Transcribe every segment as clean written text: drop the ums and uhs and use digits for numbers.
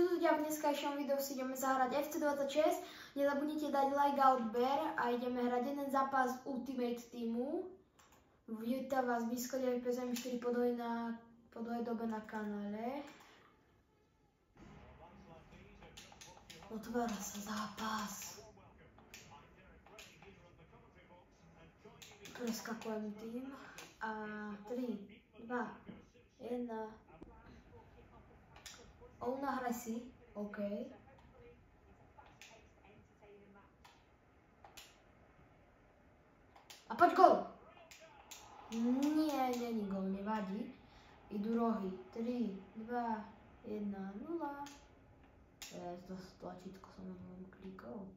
Čo tu ťa v dneskajšom videu si ideme zahrať FC26. Nezabudnite dať like a odber a ideme hrať jeden zápas Ultimate Teamu. Vítam vás v Discorde FPSM4 po dlhej dobe na kanále. Otvára sa zápas. Preskakujem tým a 3, 2, 1. Nahraj si, OK. A poď gol! Nie, není gol, nevadí. Idú rohy. 3, 2, 1, 0. To tlačítko som len klikol.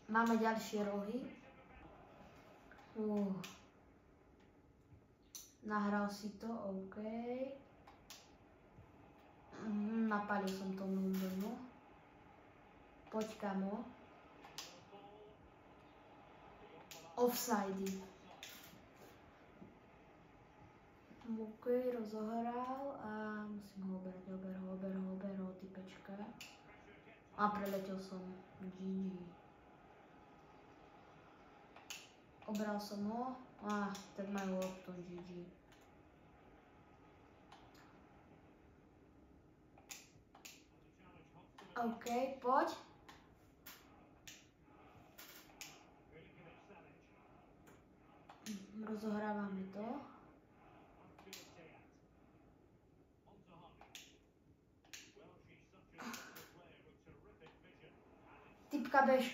Máme ďalšie rohy. Nahral si to, OK. Napálil som to Londonu. Poď kamo. Offside. OK, rozohral a musím ho ober, typečka. A preletel som. GG. Obral som ho. Tak majú loptu, GG. OK, poď. Rozohrávame to. Typka bež.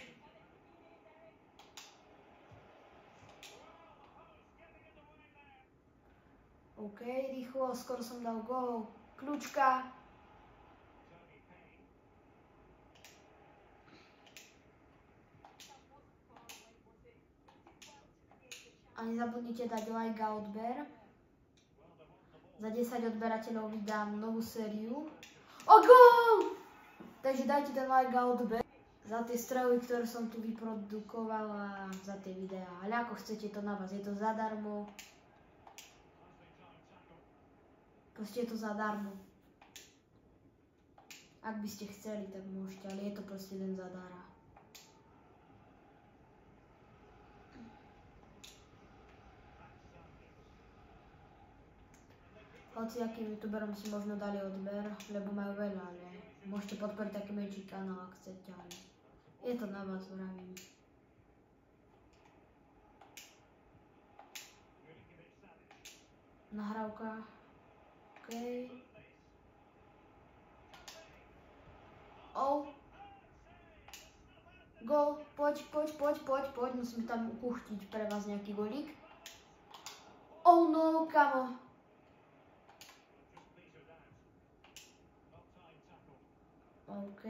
OK, rýchlo, skoro som dal gól. Kľúčka. A nezabudnite dať like a odber. Za 10 odberateľov vydám novú sériu. Gól! Takže dajte ten like a odber za tie strely, ktoré som tu vyprodukovala, za tie videá. Ale ako chcete, to na vás, je to zadarmo. Proste je to zadarmo. Ak by ste chceli, tak môžete, ale je to proste len zadarmo. Hociakým youtuberom si možno dali odber, lebo majú veľa, ale môžete podporiť taký menší kanál, ak chcete, ale je to na vás, vravím. Nahrávka. OK. Gól, poď, musím tam ukuchtiť pre vás nejaký golík. No, kamo. OK.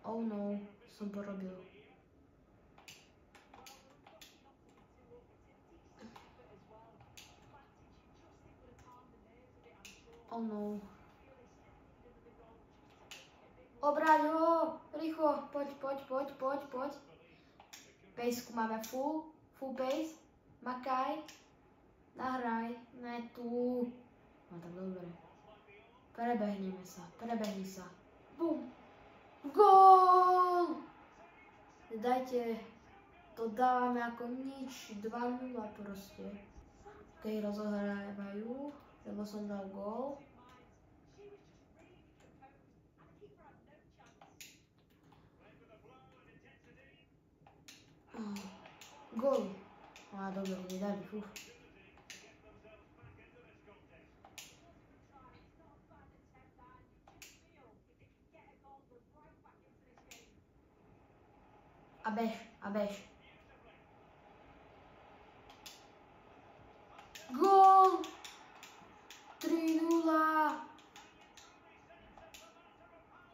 No, som porobil. No. Obrať ho! Rýchlo, poď. Pejsku máme full pace. Makaj. Nahraj. Ne tu. Tak dobre. Prebehni sa. Bum. Gól! Dajte, to dávame ako nič. 2-0 proste. OK, rozohrávajú, lebo som dal gól. Gól. Dobre, nedali, A bež. Gól! 3-0.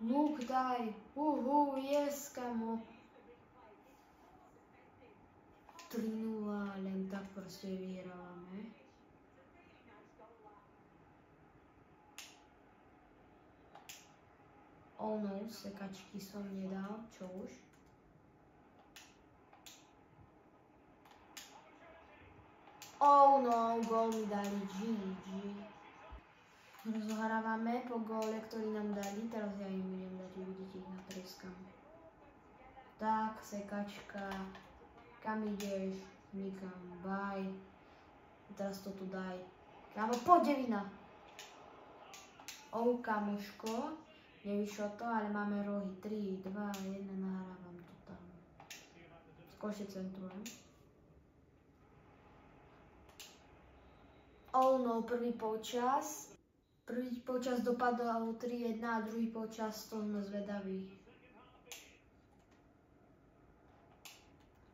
Luk daj. Yes, kamo. 3-0, len tak proste vyhrávame. No, sekačky som nedal, čo už. Oh no, gól mi dali, GG. Rozohrávame po góle, ktorý nám dali, teraz ja im budem dať, uvidíte, ich natreskám. Tak, sekačka, kam ideš? Nikam, bye. Teraz to tu daj. Kámo, poď devina. Oh, kamoško, nevyšlo to, ale máme rohy. 3, 2, 1, nahrávam to tam. Skôršie centrujem. Oh no, prvý polčas. Prvý polčas dopadol 3-1 a druhý polčas to sme zvedaví.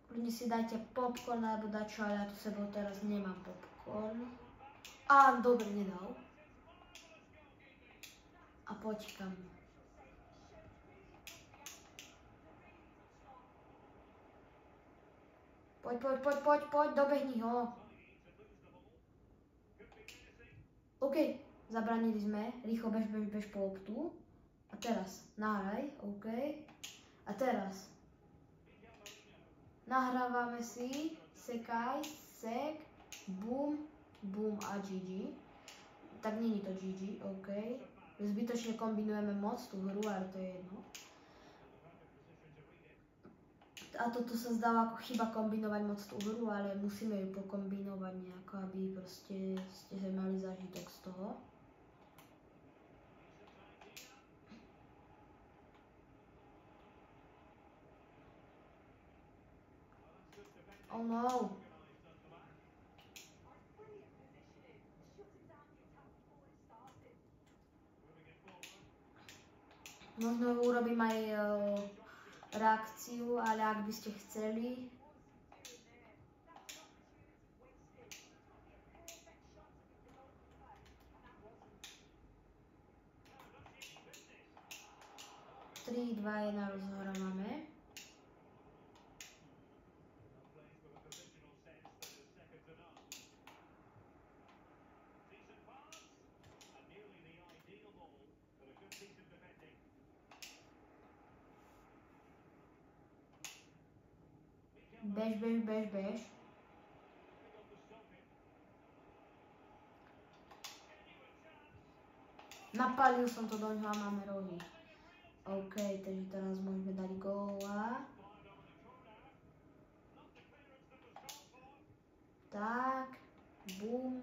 Kľudne si dajte popcorn alebo dačo, ale ja tu sebou teraz nemám popcorn. Á, dobre, nedal. A poď kam. Poď, dobehni ho. OK, zabranili sme, rýchlo bež po loptu. A teraz, nahraj, OK. A teraz, nahrávame si, sekaj, sek, bum, bum a GG. Tak nie je to GG, OK. Zbytočne kombinujeme moc tú hru, ale to je jedno. A toto sa zdalo ako chyba kombinovať moc tú hru, ale musíme ju pokombinovať nejako, aby proste ste mali zážitok z toho. Oh no! Možno urobím aj reakciu, ale ak by ste chceli. Tri, 2, 1 rozhrávame. Bež. Napálil som to doňho a máme rohy. OK, takže teraz môžeme dať góla. Tak, bum,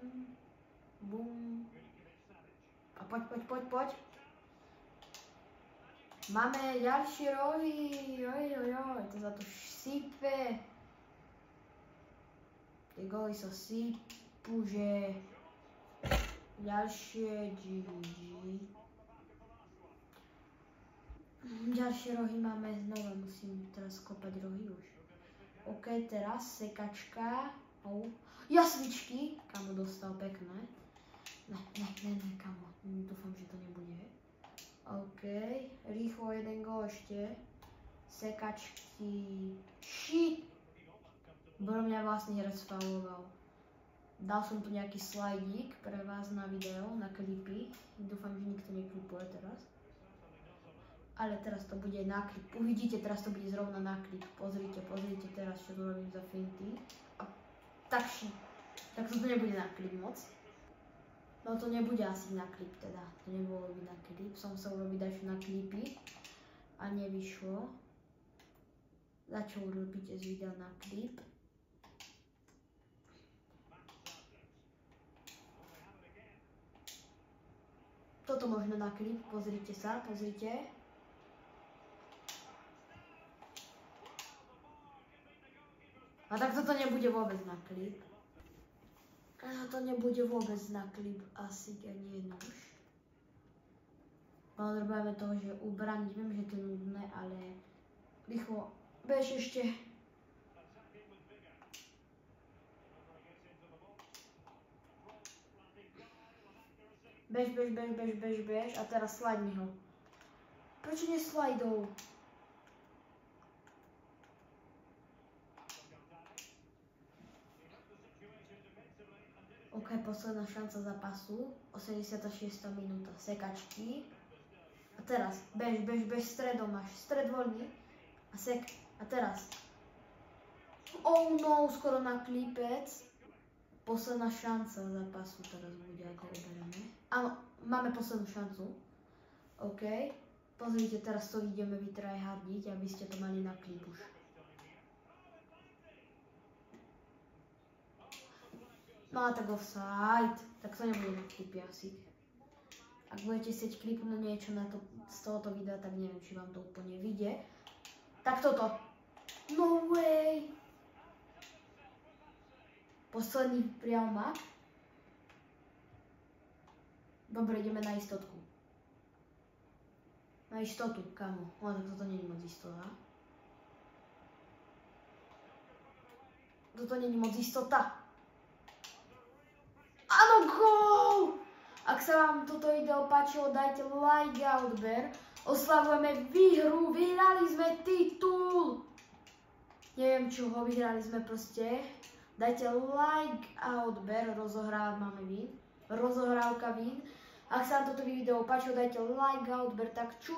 bum. A poď. Máme ďalšie rohy, to za to sype. Tie góly sa sypú, že ďalšie GG. Ďalšie rohy máme znova, musím teraz kopať rohy už. OK, teraz sekačka. Jasličky, kamo dostal pekné. Ne, kamo, dúfam, že to nebude. OK, rýchlo jeden gól ešte. Sekačky. Shit! Bolo mňa vlastne herec fauloval. Dal som tu nejaký slajdík pre vás na video, na klipy. Dúfam, že nikto neklipuje teraz. Ale teraz to bude na klip. Uvidíte, teraz to bude zrovna na klip. Pozrite teraz, čo tu robím za finty. A tak to nebude na klip moc. No to nebude asi na klip teda. To nebolo by na klip. Som sa urobiť dačo na klipy. A nevyšlo. Začo urobíte z videa na klip. Toto možno na klip, pozrite. A tak toto nebude vôbec na klip. Asi ani jedno už. Odrobujeme toho, že ubraniť, viem, že to je nudné, ale rýchlo, bež ešte. Bež a teraz slajdni ho. Prečo neslajdou? OK, posledná šanca zápasu, 86. minúta, sekačky. A teraz, bež stredom, máš stred voľný. A sek, a teraz. Oh no, skoro na klipec. Posledná šanca zápasu teraz bude, ako oberieme. Áno, máme poslednú šancu. OK. Pozrite, teraz to ideme vytryhardiť, aby ste to mali na klip už. No a tak offside. Tak to nebude na klipy asi. Ak budete chcieť klipnúť niečo na to, z tohoto videa, tak neviem, či vám to úplne vyjde. Tak toto. No way! Posledný priamak. Dobre, ideme na istotku. Na istotu, kamo. No tak toto nie je moc istota. Toto nie je moc istota. Áno, gól! Ak sa vám toto video páčilo, dajte like a odber. Oslavujeme výhru, vyhrali sme titul. Neviem čoho, vyhrali sme proste. Dajte like a odber, rozohrávka vín. Ak sa vám toto video páčilo, dajte like a odber, tak ču.